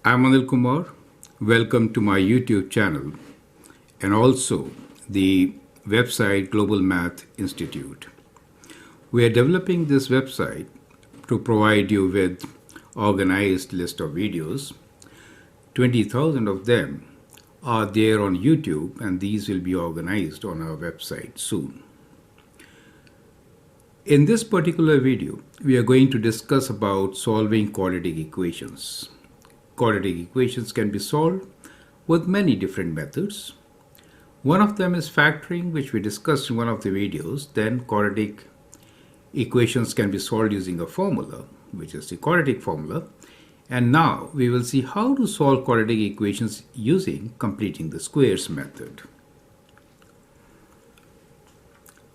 I'm Anil Kumar. Welcome to my YouTube channel and also the website Global Math Institute. We are developing this website to provide you with organized list of videos. 20,000 of them are there on YouTube, and these will be organized on our website soon. In this particular video, we are going to discuss about solving quadratic equations. Quadratic equations can be solved with many different methods. One of them is factoring, which we discussed in one of the videos. Then quadratic equations can be solved using a formula, which is the quadratic formula. And now we will see how to solve quadratic equations using completing the squares method.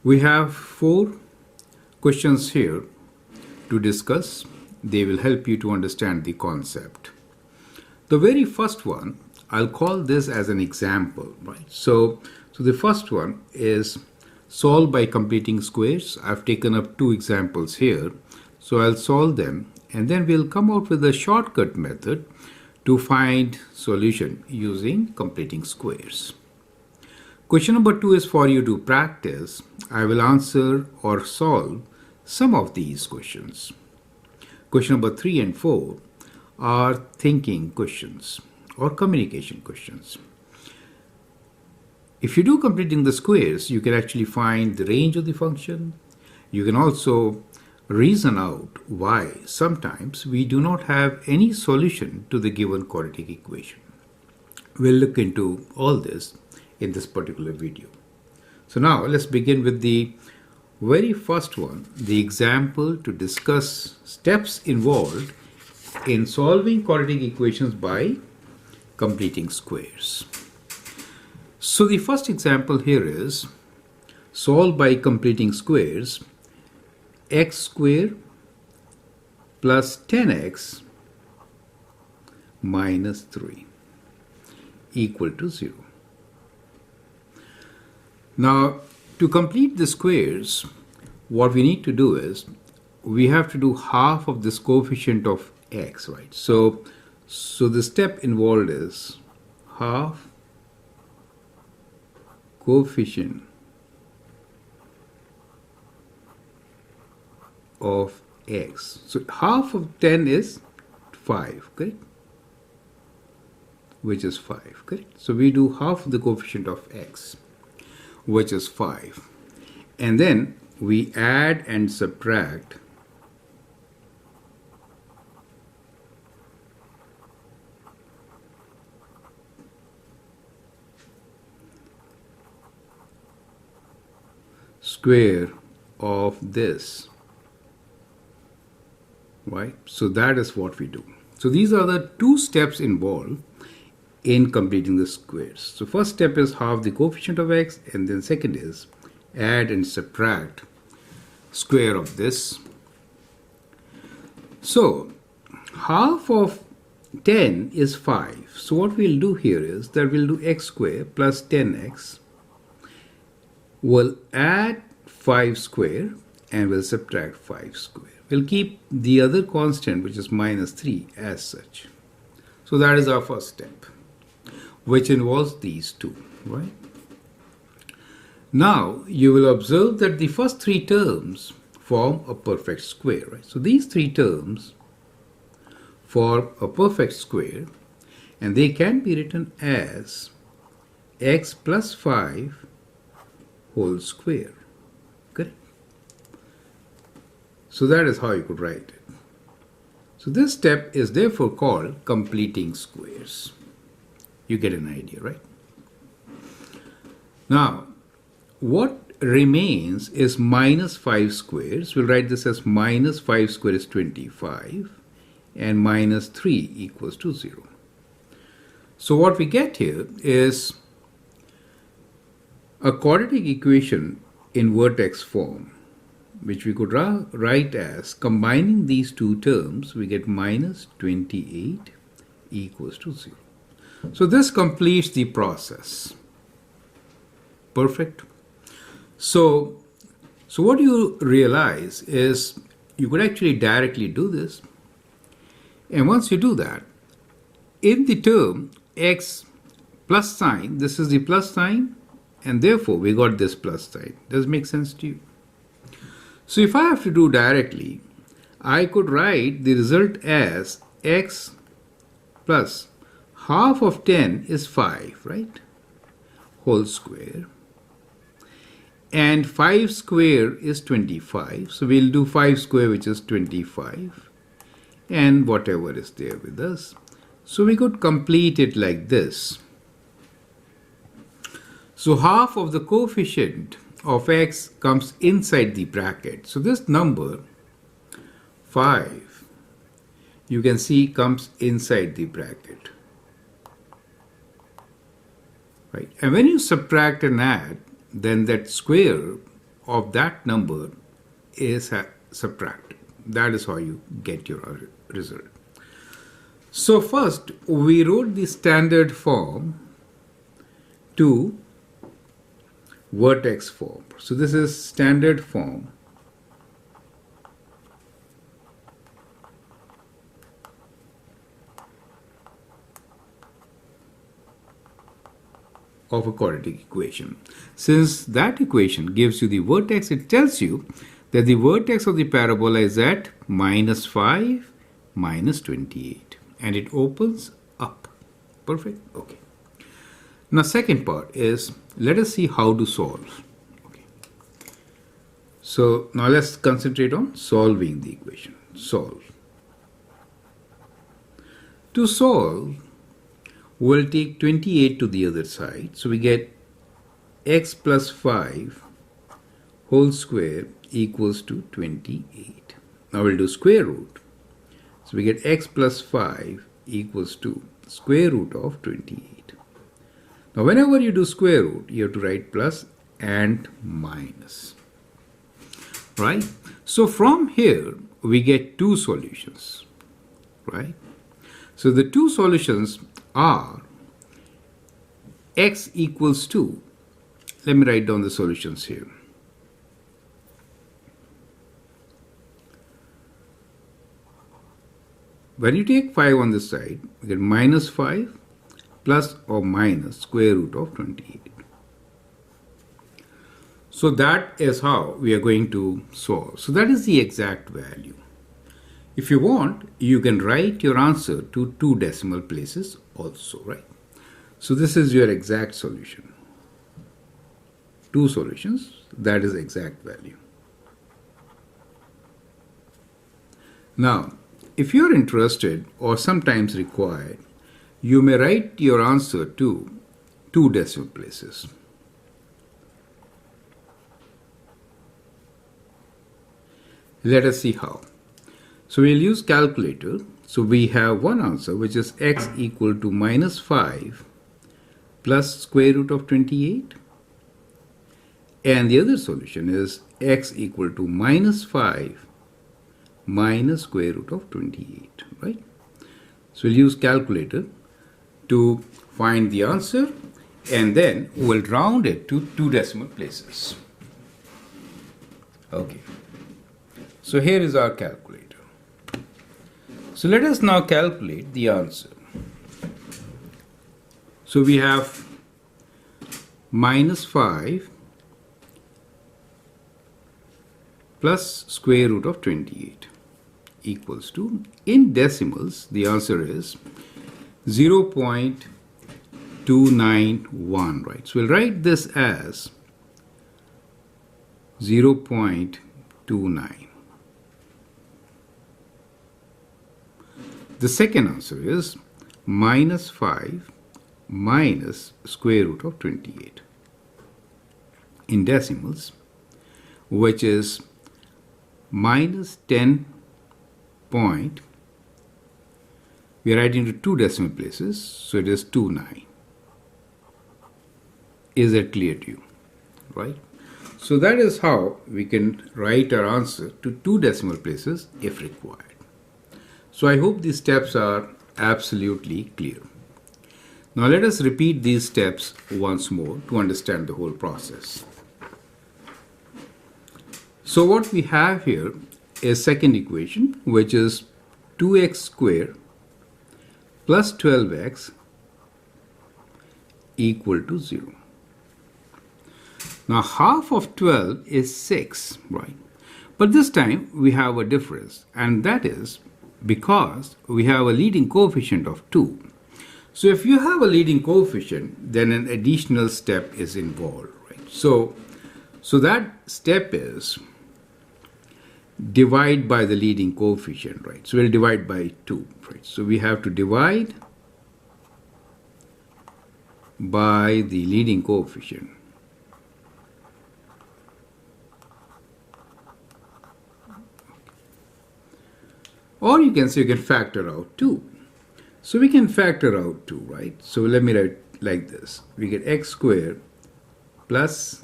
We have 4 questions here to discuss. They will help you to understand the concept. The very first one, I'll call this as an example, right? So the first one is solve by completing squares. I've taken up 2 examples here. So I'll solve them, and then we'll come out with a shortcut method to find solution using completing squares. Question number 2 is for you to practice. I will answer or solve some of these questions. Question number 3 and 4 are thinking questions or communication questions. If you do completing the squares, you can actually find the range of the function. You can also reason out why sometimes we do not have any solution to the given quadratic equation. We'll look into all this in this particular video. So now let's begin with the very first one, the example to discuss steps involved in solving quadratic equations by completing squares. So the first example here is solve by completing squares. X squared plus 10x minus 3 equal to 0. Now, to complete the squares, what we need to do is we have to do half of this coefficient of x, right? So the step involved is half coefficient of x. So half of 10 is 5, correct? Which is 5, correct? So we do half the coefficient of x, which is 5. And then we add and subtract square of this, right? So that is what we do. So these are the 2 steps involved in completing the squares. So first step is half the coefficient of x, and then second is add and subtract square of this. So half of 10 is 5. So what we'll do here is that we'll do x squared plus 10x. We'll add 5 square and we'll subtract 5 square. We'll keep the other constant, which is minus 3, as such. So that is our first step, which involves these 2, right? Now you will observe that the first 3 terms form a perfect square, right? So these 3 terms form a perfect square, and they can be written as x plus 5 whole square, correct? So that is how you could write it. So this step is therefore called completing squares. You get an idea, right? Now, what remains is minus 5 squares. We'll write this as minus 5 squared is 25, and minus 3 equals to 0. So what we get here is a quadratic equation in vertex form, which we could write as combining these 2 terms, we get minus 28 equals to 0. So this completes the process. Perfect. So what you realize is you could actually directly do this. And once you do that, in the term x plus sign, this is the plus sign, and therefore we got this plus sign. Does it make sense to you? So if I have to do directly, I could write the result as x plus half of 10 is 5, right? Whole square. And 5 square is 25. So we'll do 5 square, which is 25. And whatever is there with us. So we could complete it like this. So half of the coefficient of x comes inside the bracket. So this number 5, you can see, comes inside the bracket. Right? And when you subtract and add, then that square of that number is subtracted. That is how you get your result. So first, we wrote the standard form to vertex form. So this is standard form of a quadratic equation. Since that equation gives you the vertex, it tells you that the vertex of the parabola is at -5, -28. And it opens up. Perfect? Okay. Now second part is, let us see how to solve. Okay. So now let's concentrate on solving the equation. Solve. To solve, we'll take 28 to the other side. So we get x plus 5 whole square equals to 28. Now we'll do square root. So we get x plus 5 equals to square root of 28. Now whenever you do square root, you have to write plus and minus. Right? So from here, we get two solutions. Right? So the two solutions are x equals to, let me write down the solutions here. When you take 5 on this side, you get -5 plus or minus square root of 28. So that is how we are going to solve. So that is the exact value. If you want, you can write your answer to 2 decimal places also, right? So this is your exact solution. 2 solutions, that is exact value. Now, if you're interested or sometimes required, you may write your answer to 2 decimal places. Let us see how. So we'll use calculator. So we have one answer, which is x equal to -5 plus square root of 28. And the other solution is x equal to -5 minus square root of 28, right? So we'll use calculator to find the answer, and then we'll round it to 2 decimal places. Okay. So here is our calculator. So let us now calculate the answer. So we have -5 plus square root of 28 equals to, in decimals, the answer is 0.291, right? So we'll write this as 0.29. The second answer is -5 minus square root of 28 in decimals, which is -10 point. We are writing to 2 decimal places, so it is 29. Is that clear to you? Right? So that is how we can write our answer to 2 decimal places if required. So I hope these steps are absolutely clear. Now let us repeat these steps once more to understand the whole process. So what we have here is second equation, which is 2x square plus 12x equal to 0. Now half of 12 is 6, right? But this time we have a difference, and that is because we have a leading coefficient of 2. So if you have a leading coefficient, then an additional step is involved, right? So that step is divide by the leading coefficient, right? So we'll divide by 2, right? So we have to divide by the leading coefficient. Or you can say you can factor out 2. So we can factor out 2, right? So let me write like this. We get x squared plus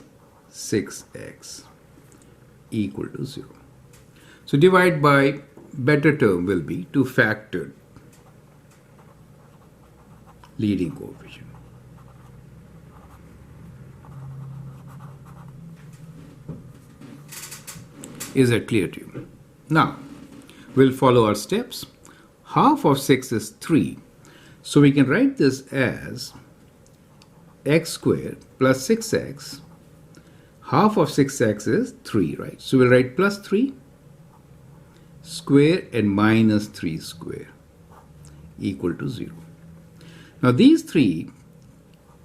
6x equal to 0. So divide by, better term will be to factor leading coefficient. Is that clear to you? Now, we'll follow our steps. Half of 6 is 3. So we can write this as x squared plus 6x. Half of 6x is 3, right? So we'll write plus 3 square and minus 3 square equal to 0. Now these three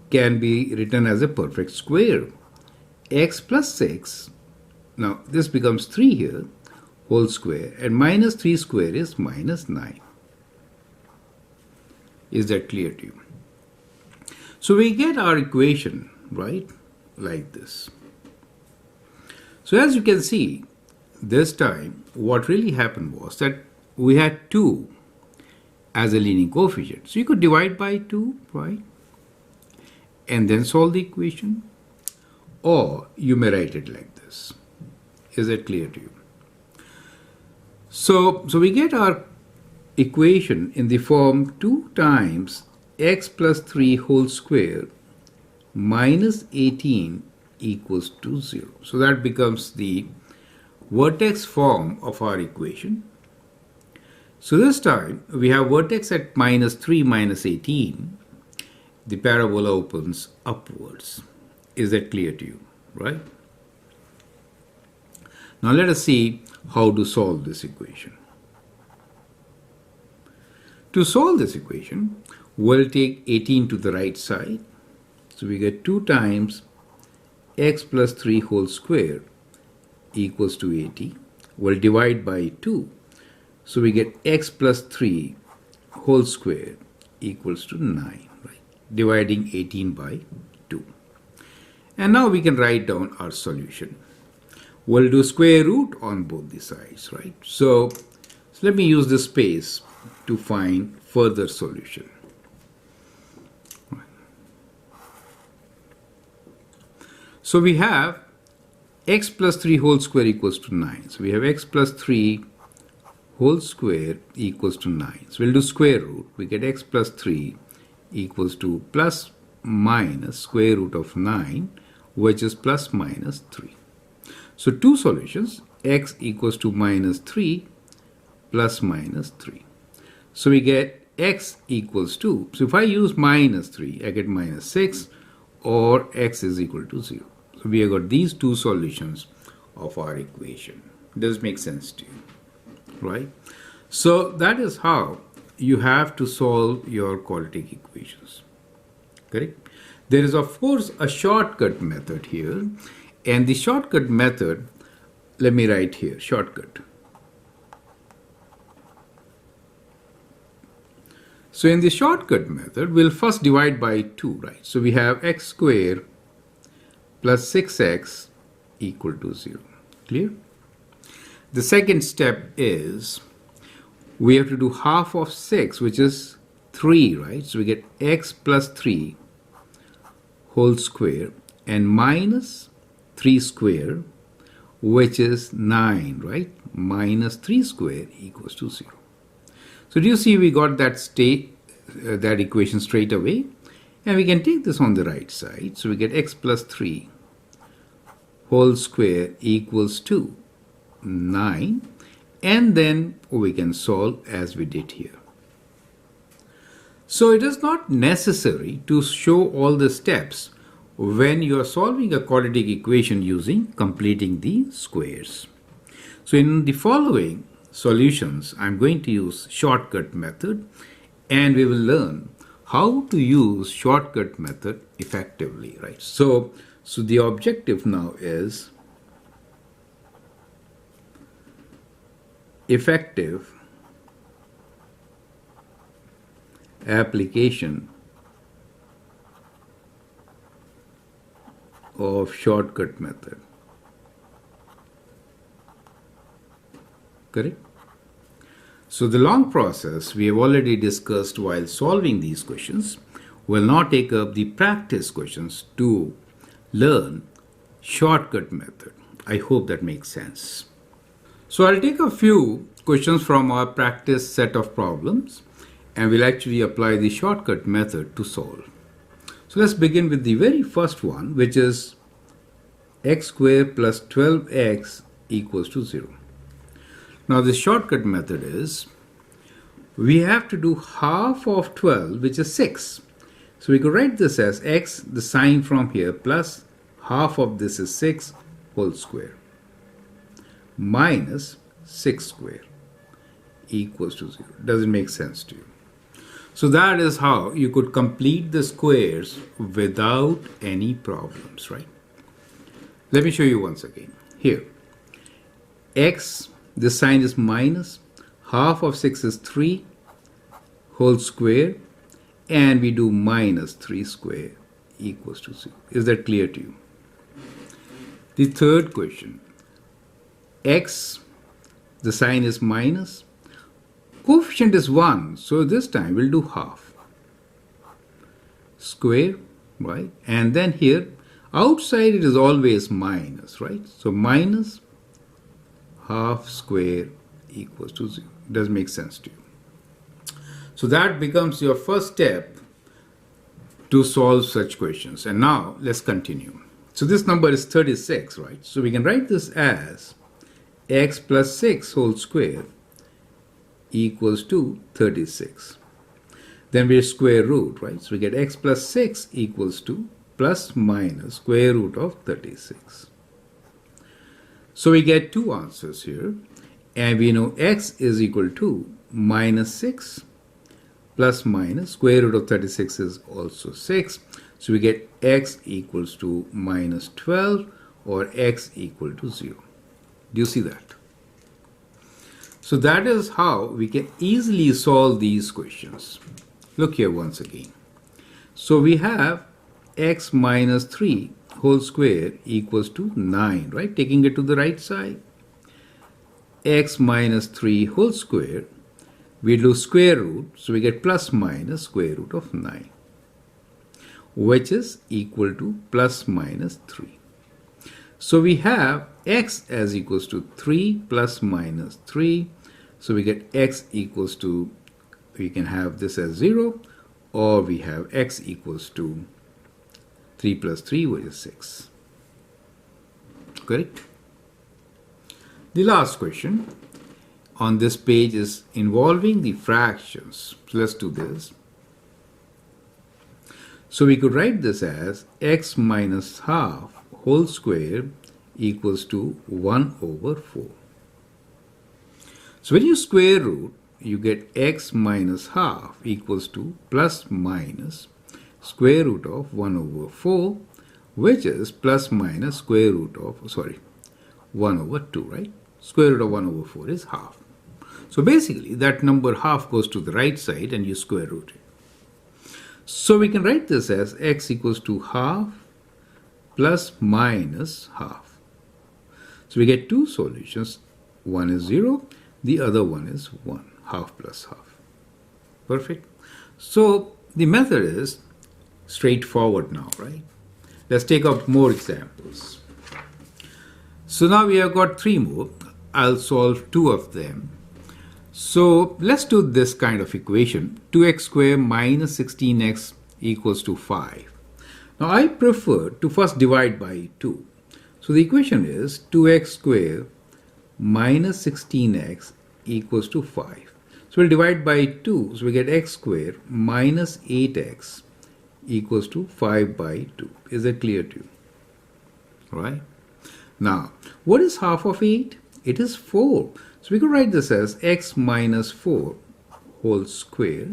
can be written as a perfect square. X plus 6, now this becomes 3 here, whole square, and minus 3 square is minus 9. Is that clear to you? So we get our equation, right, like this. So as you can see, this time what really happened was that we had 2 as a leading coefficient. So you could divide by 2, right, and then solve the equation. Or you may write it like this. Is that clear to you? So we get our equation in the form 2 times x plus 3 whole square minus 18 equals to 0. So that becomes the vertex form of our equation. So this time we have vertex at minus 3 minus 18. The parabola opens upwards. Is that clear to you, right? Now let us see how to solve this equation. To solve this equation, we'll take 18 to the right side. So we get 2 times x plus 3 whole square equals to 80. We'll divide by 2. So we get x plus 3 whole square equals to 9, right? Dividing 18 by 2. And now we can write down our solution. We'll do square root on both the sides, right? So let me use this space to find further solution. So we have x plus 3 whole square equals to 9. So we have x plus 3 whole square equals to 9. So we'll do square root. We get x plus 3 equals to plus minus square root of 9, which is plus minus 3. So two solutions, x equals to minus 3 plus minus 3. So we get x equals to, so if I use minus 3, I get minus 6, or x is equal to 0. So we have got these two solutions of our equation. Does it make sense to you? Right? So that is how you have to solve your quadratic equations. Correct? There is of course a shortcut method here, and the shortcut method, let me write here, shortcut. So in the shortcut method, we'll first divide by 2, right? So we have x squared plus 6x equal to 0. Clear? The second step is we have to do half of 6, which is 3, right? So we get x plus 3 whole square and minus 3 square, which is 9, right? Minus 3 square equals to 0. So do you see we got that that equation straight away? And we can take this on the right side. So we get x plus 3 whole square equals to 9. And then we can solve as we did here. So it is not necessary to show all the steps when you are solving a quadratic equation using completing the squares. So in the following solutions, I'm going to use shortcut method, and we will learn how to use shortcut method effectively, right? So the objective now is effective application of shortcut method. Correct? So the long process we have already discussed while solving these questions. We'll now take up the practice questions to learn shortcut method. I hope that makes sense. So I'll take a few questions from our practice set of problems, and we'll actually apply the shortcut method to solve. So let's begin with the very first one, which is x squared plus 12x equals to 0. Now the shortcut method is, we have to do half of 12, which is 6. So we could write this as x, the sign from here, plus half of this is 6 whole square, minus 6 square equals to 0. Does it make sense to you? So that is how you could complete the squares without any problems, right? Let me show you once again. Here, x, the sign is minus, half of 6 is 3 whole square, and we do minus 3 square equals to 0. Is that clear to you? The third question, x, the sign is minus, coefficient is 1, so this time we'll do half square, right? And then here, outside it is always minus, right? So minus half square equals to 0. Does make sense to you? So that becomes your first step to solve such questions. And now let's continue. So this number is 36, right? So we can write this as x plus 6 whole square equals to 36. Then we square root, right? So we get x plus 6 equals to plus minus square root of 36. So we get two answers here, and we know x is equal to minus 6 plus minus square root of 36 is also 6. So we get x equals to minus 12, or x equal to 0. Do you see that? So that is how we can easily solve these questions. Look here once again. So we have x minus 3 whole square equals to 9, right? Taking it to the right side. X minus 3 whole square, we do square root, so we get plus minus square root of 9, which is equal to plus minus 3. So we have x as equals to 3 plus minus 3. So we get x equals to, we can have this as 0, or we have x equals to 3 plus 3, which is 6. Correct? The last question on this page is involving the fractions. So let's do this. So we could write this as x minus half whole square equals to 1 over 4. So when you square root, you get x minus half equals to plus minus square root of 1 over 4, which is plus minus square root of, 1 over 2, right? Square root of 1 over 4 is half. So basically, that number half goes to the right side and you square root it. So we can write this as x equals to half plus minus half. So we get two solutions. One is 0, the other one is 1, half plus half. Perfect. So the method is straightforward now, right? Let's take up more examples. So now we have got 3 more. I'll solve 2 of them. So let's do this kind of equation. 2x squared minus 16x equals to 5. Now I prefer to first divide by 2. So the equation is 2x squared minus 16x equals to 5. So we'll divide by 2. So we get x squared minus 8x equals to 5 by 2. Is that clear to you? Right? Now, what is half of 8? It is 4. So we could write this as x minus 4 whole square.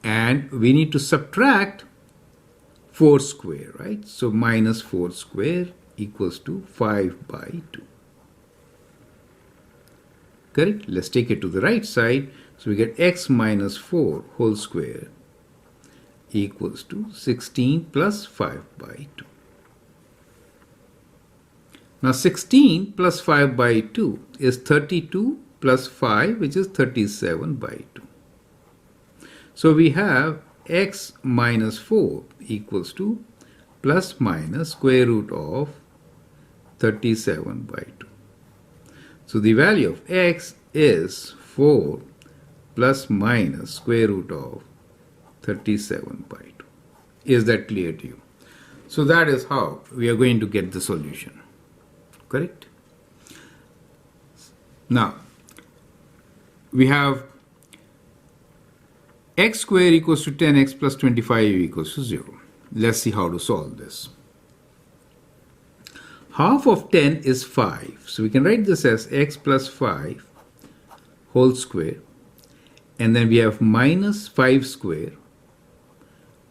And we need to subtract 4 square, right? So minus 4 square equals to 5 by 2. Correct? Let's take it to the right side. So we get x minus 4 whole square equals to 16 plus 5 by 2. Now 16 plus 5 by 2 is 32 plus 5, which is 37 by 2. So we have x minus 4 equals to plus minus square root of 37 by 2. So the value of x is 4 plus minus square root of 37 by 2. Is that clear to you? So that is how we are going to get the solution. Correct? Now, we have x square equals to 10x plus 25 equals to 0. Let's see how to solve this. Half of 10 is 5. So we can write this as x plus 5 whole square. And then we have minus 5 square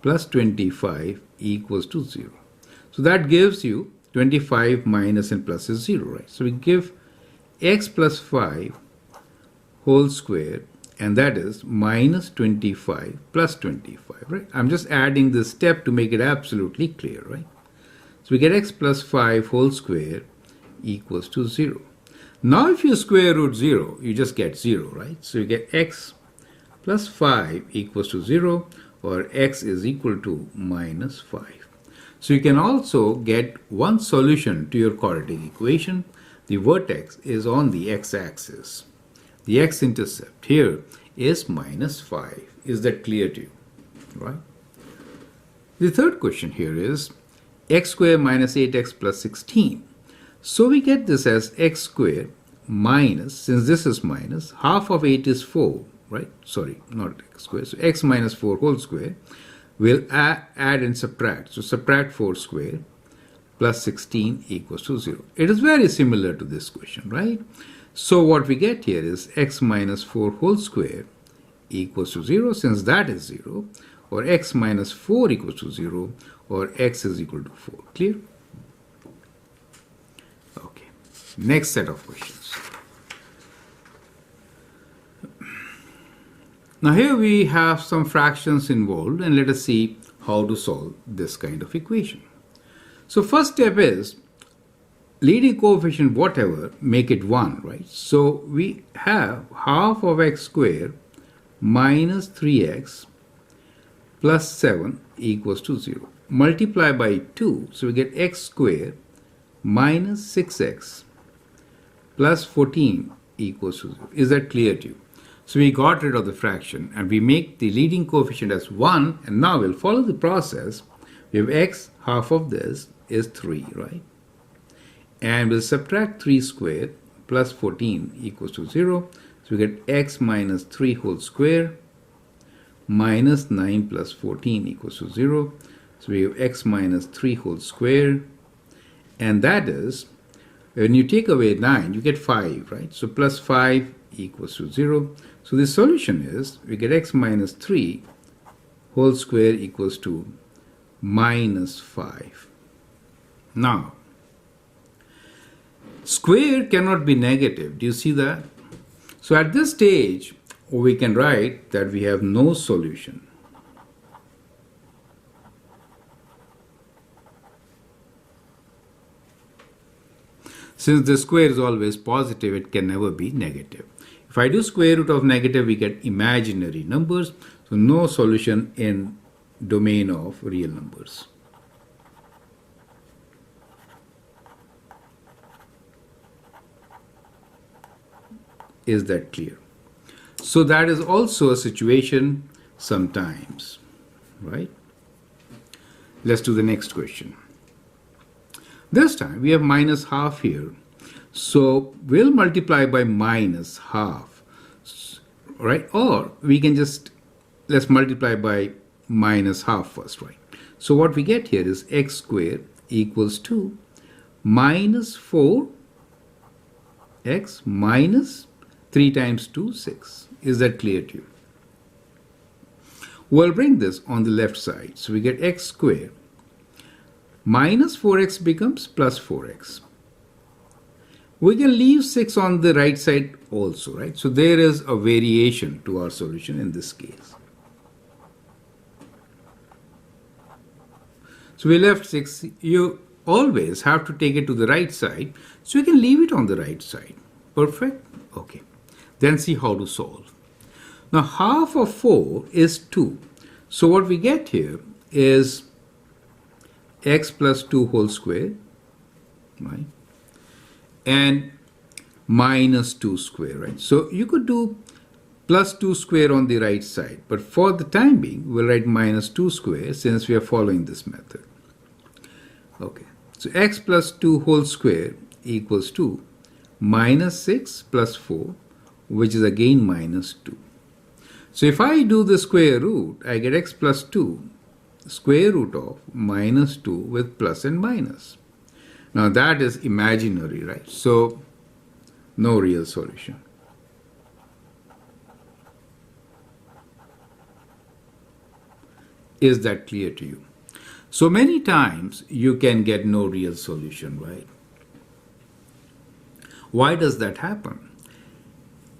plus 25 equals to 0. So that gives you 25 minus and plus is 0, right? So we give x plus 5 whole square, and that is minus 25 plus 25, right? I'm just adding this step to make it absolutely clear, right? So we get x plus 5 whole square equals to 0. Now if you square root 0, you just get 0, right? So you get x plus 5 equals to 0, or x is equal to minus 5. So you can also get one solution to your quadratic equation. The vertex is on the x-axis. The x-intercept here is minus 5. Is that clear to you? Right? The third question here is x squared minus 8x plus 16. So we get this as x squared minus, since this is minus, half of 8 is 4, right? Sorry, not x squared. So x minus 4 whole square. We'll add and subtract. So subtract 4 square plus 16 equals to 0. It is very similar to this question, right? So what we get here is x minus 4 whole square equals to 0, since that is 0, or x minus 4 equals to 0, or x is equal to 4. Clear? Okay. Next set of questions. Now here we have some fractions involved, and let us see how to solve this kind of equation. So first step is leading coefficient whatever, make it 1, right? So we have half of x squared minus 3x plus 7 equals to 0. Multiply by 2, so we get x squared minus 6x plus 14 equals to 0. Is that clear to you? So we got rid of the fraction and we make the leading coefficient as 1, and now we'll follow the process. We have x, half of this is 3, right? And we'll subtract 3 squared plus 14 equals to 0. So we get x minus 3 whole square minus 9 plus 14 equals to 0. So we have x minus 3 whole square, and that is, when you take away 9, you get 5, right? So plus 5 equals to 0. So the solution is, we get x minus 3 whole square equals to minus 5. Now, square cannot be negative. Do you see that? So at this stage, we can write that we have no solution. Since the square is always positive, it can never be negative. If I do square root of negative, we get imaginary numbers. So no solution in domain of real numbers. Is that clear? So that is also a situation sometimes, right? Let's do the next question. This time we have minus half here. So we'll multiply by minus half. All right, or we can just, let's multiply by minus half first, right? So what we get here is x squared equals to minus 4x minus 3 times 2, 6. Is that clear to you? We'll bring this on the left side. So we get x squared minus 4x becomes plus 4x. We can leave 6 on the right side also, right? So there is a variation to our solution in this case. So we left 6. You always have to take it to the right side, so you can leave it on the right side. Perfect? Okay. Then see how to solve. Now half of 4 is 2. So what we get here is x plus 2 whole square, right? And minus 2 square, right? So you could do plus 2 square on the right side, but for the time being, we'll write minus 2 square since we are following this method. Okay, so x plus 2 whole square equals to minus 6 plus 4, which is again minus 2. So if I do the square root, I get x plus 2 square root of minus 2 with plus and minus. Now that is imaginary, right? So no real solution. Is that clear to you? So many times you can get no real solution, right? Why does that happen?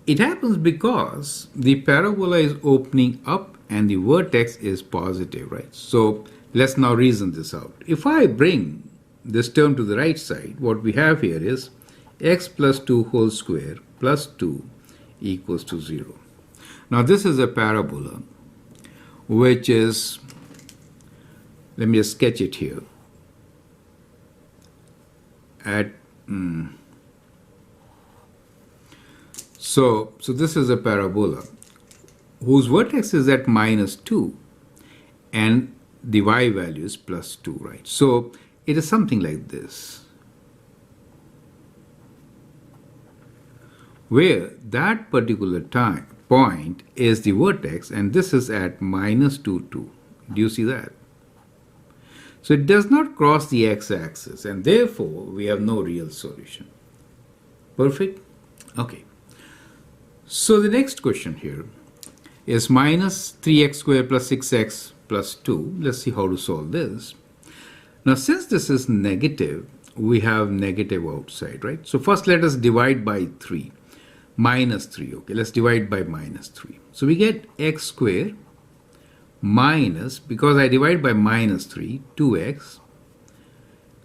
It happens because the parabola is opening up and the vertex is positive, right? So let's now reason this out. If I bring this term to the right side, what we have here is x plus 2 whole square plus 2 equals to 0. Now this is a parabola which is, let me just sketch it here, at So this is a parabola whose vertex is at minus 2 and the y value is plus 2, right? So it is something like this, where that particular point is the vertex and this is at minus 2, 2. Do you see that? So it does not cross the x-axis and therefore we have no real solution. Perfect? Okay. So the next question here is minus 3x squared plus 6x plus 2. Let's see how to solve this. Now since this is negative, we have negative outside, right? So first let us divide by 3. Minus 3, okay, let's divide by minus 3. So we get x squared minus, because I divide by minus 3, 2x,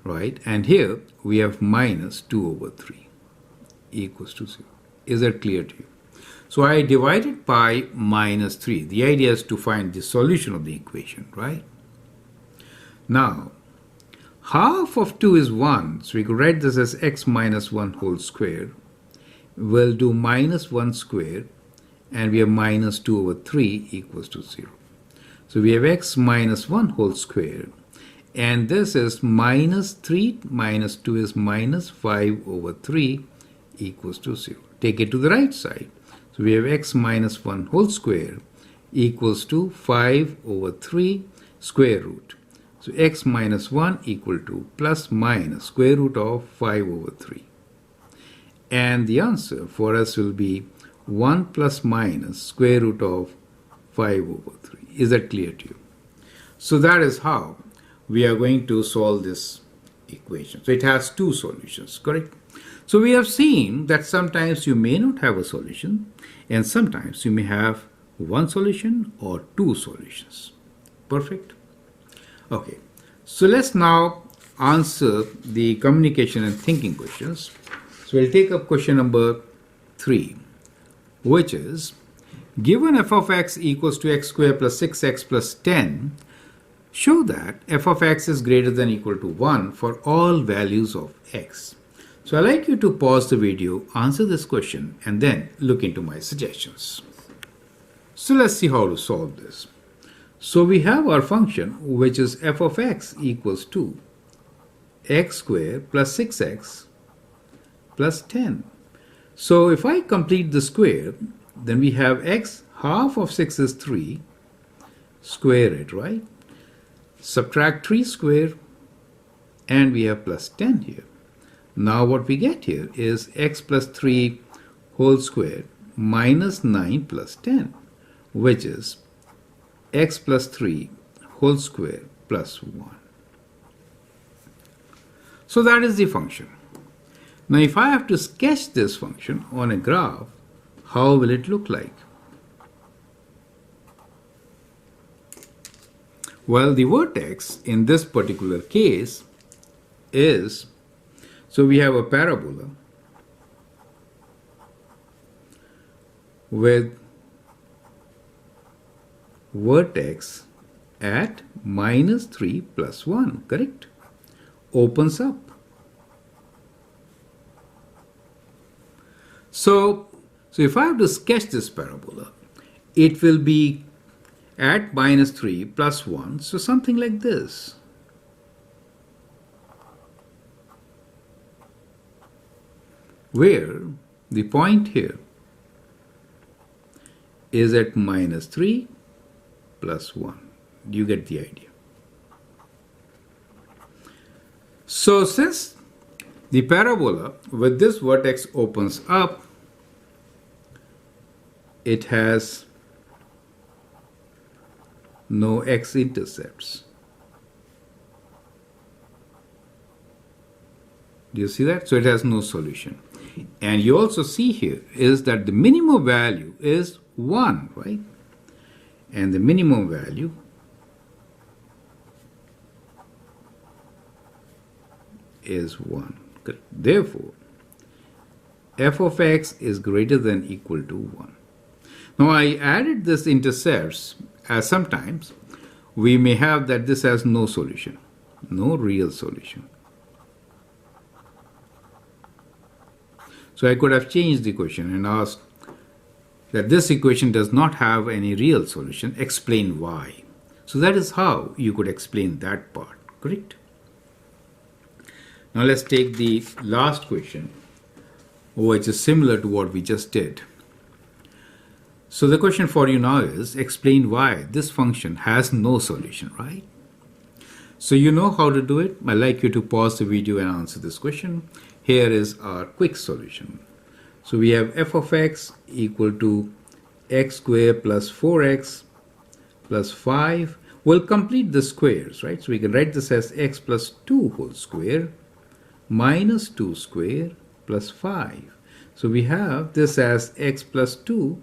right? And here we have minus 2 over 3 equals to 0. Is that clear to you? So I divided by minus 3. The idea is to find the solution of the equation, right? Now, half of 2 is 1, so we could write this as x minus 1 whole square. We'll do minus 1 square, and we have minus 2 over 3 equals to 0. So we have x minus 1 whole square, and this is minus 3 minus 2 is minus 5 over 3 equals to 0. Take it to the right side. So we have x minus 1 whole square equals to 5 over 3 square root. So x minus 1 equal to plus minus square root of 5 over 3. And the answer for us will be 1 plus minus square root of 5 over 3. Is that clear to you? So that is how we are going to solve this equation. So it has two solutions, correct? So we have seen that sometimes you may not have a solution and sometimes you may have one solution or two solutions. Perfect? Okay, so let's now answer the communication and thinking questions. So we'll take up question number 3, which is, given f of x equals to x squared plus 6x plus 10, show that f of x is greater than or equal to 1 for all values of x. So I'd like you to pause the video, answer this question, and then look into my suggestions. So let's see how to solve this. So we have our function, which is f of x equals to x squared plus 6x plus 10. So if I complete the square, then we have x, half of 6 is 3, square it, right? Subtract 3 square, and we have plus 10 here. Now what we get here is x plus 3 whole square minus 9 plus 10, which is x plus 3 whole square plus 1. So that is the function. Now if I have to sketch this function on a graph, how will it look like? Well, the vertex in this particular case is, so we have a parabola with vertex at minus 3 plus 1, correct? Opens up. So if I have to sketch this parabola, it will be at minus 3 plus 1, so something like this. Where the point here is at minus 3 plus 1. Do you get the idea? So since the parabola with this vertex opens up, it has no x-intercepts. Do you see that? So it has no solution. And you also see here is that the minimum value is 1, right? And the minimum value is 1. Therefore, f of x is greater than equal to 1. Now I added this intercepts as sometimes we may have that this has no solution, no real solution. So I could have changed the equation and asked that this equation does not have any real solution, explain why. So that is how you could explain that part, correct? Now let's take the last question, which is similar to what we just did. So the question for you now is, explain why this function has no solution, right? So you know how to do it. I'd like you to pause the video and answer this question. Here is our quick solution. So we have f of x equal to x squared plus 4x plus 5. We'll complete the squares, right? So we can write this as x plus 2 whole square minus 2 square plus 5. So we have this as x plus 2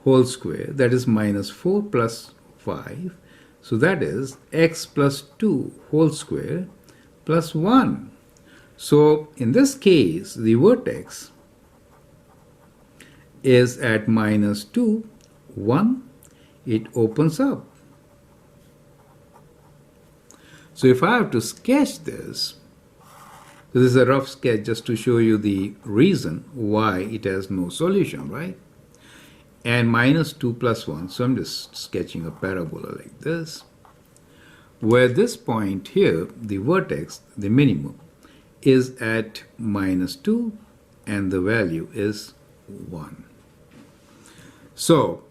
whole square, that is minus 4 plus 5. So that is x plus 2 whole square plus 1. So in this case, the vertex is at minus 2, 1. It opens up. So if I have to sketch this, so this is a rough sketch just to show you the reason why it has no solution, right? And minus 2 plus 1, so I'm just sketching a parabola like this, where this point here, the vertex, the minimum, is at minus 2 and the value is 1. So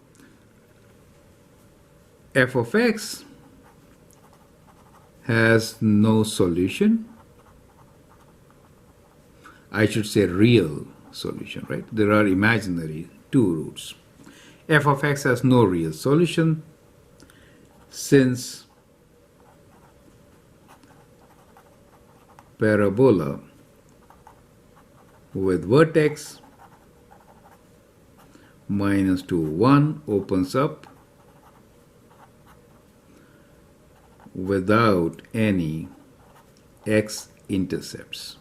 f of x has no solution. I should say real solution, right? There are imaginary 2 roots. F of x has no real solution since parabola with vertex minus 2, 1 opens up without any x-intercepts.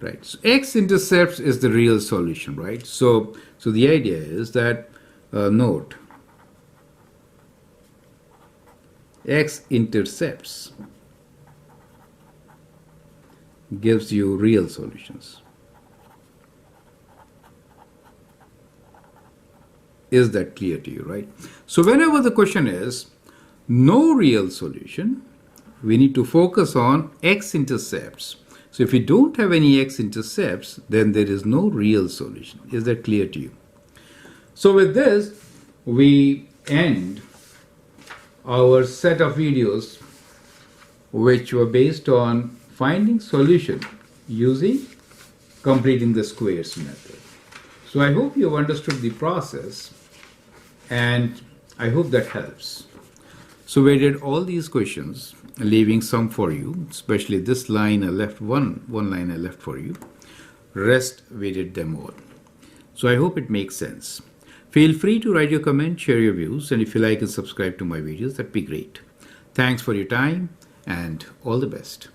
Right. So x-intercepts is the real solution, right? So the idea is that, note, x-intercepts gives you real solutions. Is that clear to you, right? So whenever the question is no real solution, we need to focus on x-intercepts. So if you don't have any x-intercepts, then there is no real solution. Is that clear to you? So with this, we end our set of videos which were based on finding solution using completing the squares method. So I hope you have understood the process, and I hope that helps. So we did all these questions, leaving some for you, especially this line I left, one line I left for you. Rest, we did them all. So I hope it makes sense. Feel free to write your comment, share your views, and if you like and subscribe to my videos, that'd be great. Thanks for your time and all the best.